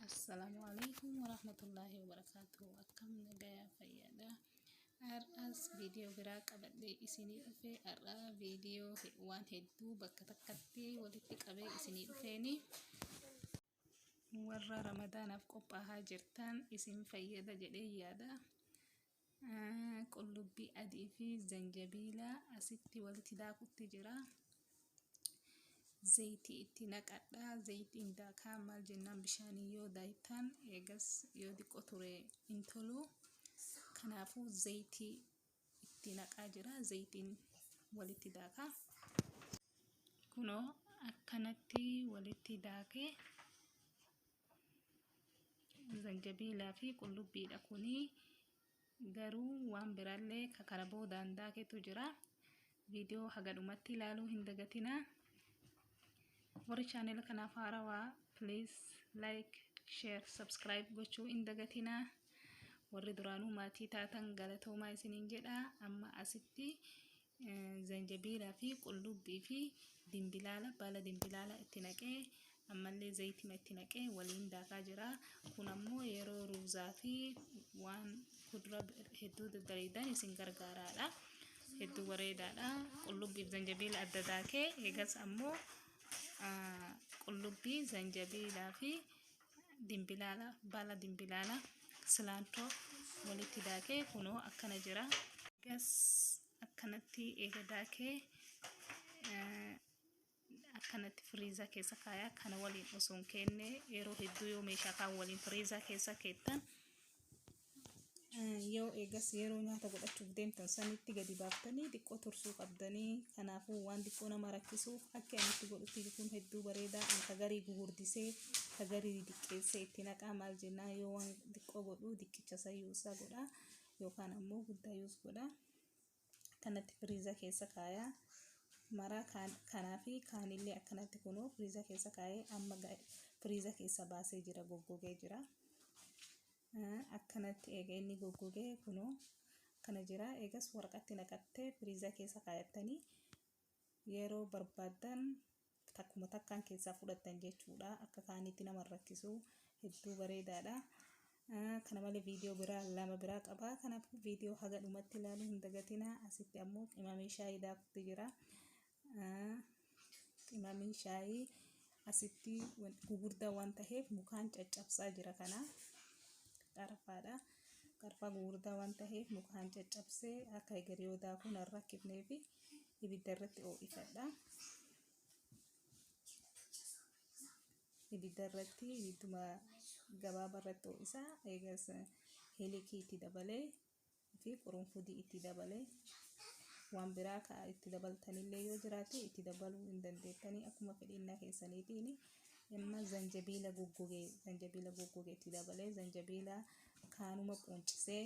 Assalamualaikum warahmatullahi wabarakatuh. Akkam nagaya fayyada. As video biraa qabadhee isinii dhufe har'a video waan hedduu bakka takkatti walitti qabee isinii dhufeeni warra ramadaanaaf qophaa'aa jirtan isin fayyada jedhee yaada. Qullubbii adii fi zanjabiila asitti walitti daakutti jira. Zayitii itti naqadha. Zayitiin daakaa maal jennaan bishaanii yoo daayitan eegas yoo xiqqoo ture hin tolu. Kanaafuu zayitii itti naqaa jira. Zayitiin walitti daakaa. Kunoo akkanatti walitti daakee zanjabiilaa fi qullubbiidha kuni. Garuu waan biraallee kana boodaan daaketu jira. Viidiyoo hagadhumatti ilaaluu hin dagatinaa. Warri channel kanaaf haarawaa please like, share, subscribe gochuu hin dagatinaa. Warri duraanuu maatii taatan galatoomaa isiniin jedha. Amma asitti zanjabiilaa fi qullubbii fi dimbilaala baala dimbilaala itti naqee ammallee zayitima itti naqee waliin daakaa jira. Kun ammoo yeroo ruuzaa fi waan kuduraa hedduu bareedan isin gargaaraadha. Hedduu bareedaadha. Qullubbii fi zanjabiila adda daakee eegas ammoo qullubbii zanjabiilaa fi dimbilaala baala dimbilaala silaantoo walitti daakee kunoo akkana jira. Eegas akkanatti eega daakee akkanatti firiizaa keessa kaayaa. Kana waliin osoo hin keenne yeroo hedduu yoo meeshaa kaan waliin firiizaa keessa keettan yoo eegas yeroo nyaata godhachuuf deemtan sanitti gadi baaftanii xiqqoo tursuu qabdanii. Kanaafuu waan xiqqoo nama rakkisuuf akka inni itti godhutti kun hedduu bareeda. Anka garii gugurdisee ka garii diqqeessee itti naqaa maal jennaa yoo waan xiqqoo godhu diqqicha sayyuusaa godha yookaan ammoo guddaayyuus godha. Akkanatti firiizaa keessa kaayaa. Maraa kanaa fi kaanillee akkanatti kunoo firiizaa keessa kaayee amma firiizaa keessa baasee jira, goggogee jira. Akkanatti eega inni goggogee kunoo akkana jira. Eegas waraqatti naqattee firiizaa keessa kaayattanii yeroo barbaadan takkuma takkaan keessaa fudhattan jechuudha. Akka kaanitti nama rakkisu hedduu bareedaadha. Kana malee viidiyoo biraa lama biraa qaba. Kanaafuu viidiyoo haga dhumatti ilaaluu hin dagatinaa. Asitti ammoo qimamii shaayii daakutti jira. Qimamii shaayii asitti gugurdaa waan ta'eef mukaan caccabsaa jira. Kana qarfaadha. Qarfaa gugurdaa waan ta'eef mukaan caccabsee akka egeree yoo daakuu hin rakkifnee fi ibidda irratti ho'ifadha. Ibidda irratti ibidduma gabaabaa irratti ho'isaa. Eegas heelikii itti dabalee fi qurunfudii itti dabalee waan biraa itti dabaltanillee yoo jiraate itti dabaluu hin dandeettanii akkuma fedhinnaa keessaniitiin. Amma zanjabiila goggogee itti dabalee zanjabiila kaanuma quncisee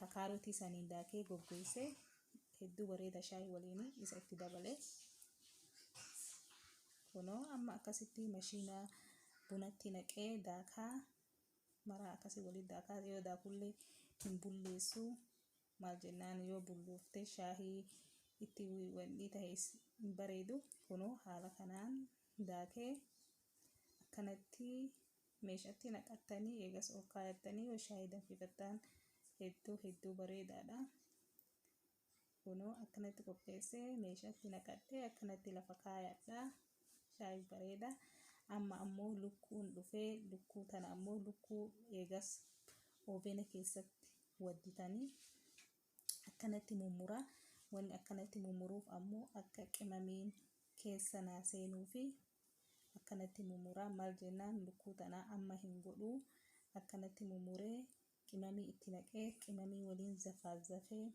kakaarotii saniin daakee goggogsee hedduu bareeda shaayii waliin isa itti dabalee kunoo amma akkasitti mashiina bunatti naqee daakaa. Maraa akkasii waliin daakaa yoo daakullee hin bulleessu maal jennaan yoo bullooftee shaayii itti wanni ta'e hin bareedu. Kunoo haala kanaan daakee akkanatti meeshaatti naqattanii eegas ol kaayattanii yoo shaayii danfifattan hedduu bareedaadha. Kunoo akkanatti qopheessee meeshaatti naqattee akkanatti lafa kaayadha. Shaayii bareeda. Amma ammoo lukkuun dhufee lukkuu tana ammoo lukkuu eegas oovena keessatti wadditanii akkanatti mummuraa. Wanni akkanatti mummuruuf ammoo akka qimamiin keessa naaseenuu fi akkanatti mummuraa. Maal jennaan lukkuu tanaa amma hin godhuu. Akkanatti mummuree qimamii itti naqee qimamii waliin zafazafee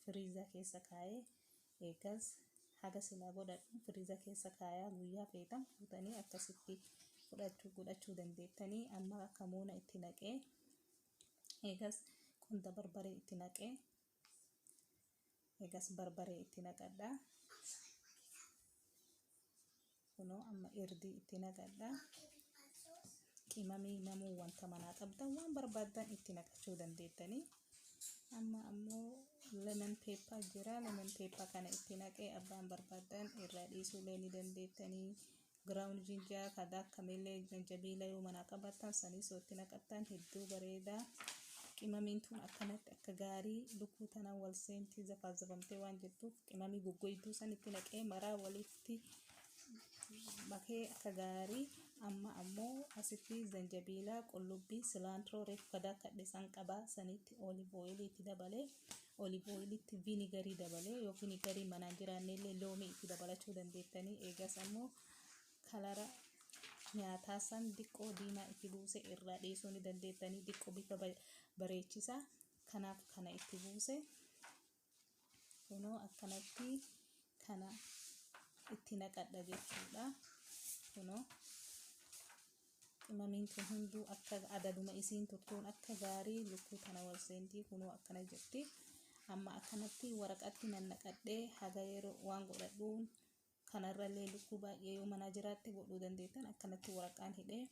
firiizaa keessa kaayee eegas haga silaa godhadhu firiizaa keessa kaayaa. Guyyaa feetan fuutanii akkasitti godhachuu dandeettanii. Amma akka moona itti naqee eegas qunda barbaree itti naqee eegas barbaree itti naqadha. Kunoo amma irdii itti naqadha. Qimamii namuu wanta manaa qabdan waan barbaadan itti naqachuu dandeettanii. Amma ammoo lemon pepper jira. Lemon pepper kana itti naqee abbaan barbaadan irraa dhiisuulee ni dandeettanii. ground ginger kada kamele zanjabila yoo mana qabatan sanii sootti naqatan hedduu bareeda qimamiin tun akkanatti akka gaarii lukkuu tana wal seenti zafaazafamtee waan jettuuf qimamii goggoyduu sanitti naqee maraa walitti makee akka gaarii amma ammoo asitti zanjabila qullubbii cilantro reef kada kadhisan qabaa sanitti olive oil itti dabalee olive oil itti vinegarii dabalee yoo vinegarii manaan jiraannellee loomii itti dabalachuu dandeettanii eegas ammoo kalara nyaataa san diqqoo diimaa itti buuse irraa dhiisuu ni dandeettanii diqqoo bifa bareechisa kanaaf kana itti buuse kunoo akkanatti kana itti naqadha jechuudha kunoo qimamiin kun hunduu akka adaduma isiin turtuun akka gaarii lukkuu tana wal seentii kunoo akkana jirti amma akkanatti waraqatti nannaqadhee haga yeroo waan godhadhuun kanarrallee lukkuu baay'ee yoo mana jiraatte godhuu dandeettan akkanatti waraqaan hidhee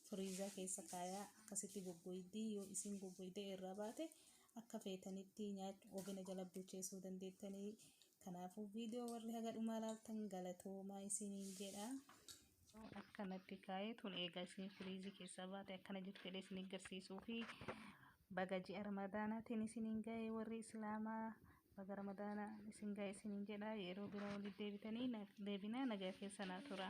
firiizaa keessa kaayaa akkasitti goggoydii yoo isiin goggoydee irraa baate akka feetanitti nyaachuu obina jala bulcheessuu dandeettanii kanaafuu viidiyoo warri haga dhumaa laaltan galatoomaa isiniin jedha akkanatti kaayee tun eegaa isin firiizii keessa baate akkana jirtu jedhee isin agarsiisuu fi baga ji'a ramadaanaatiin isiniin ga'ee warri islaamaa baga ramadaana isin ga'ee isiniin jedha yeroo biraa walitti deebinaa nagaa keessa naa tura.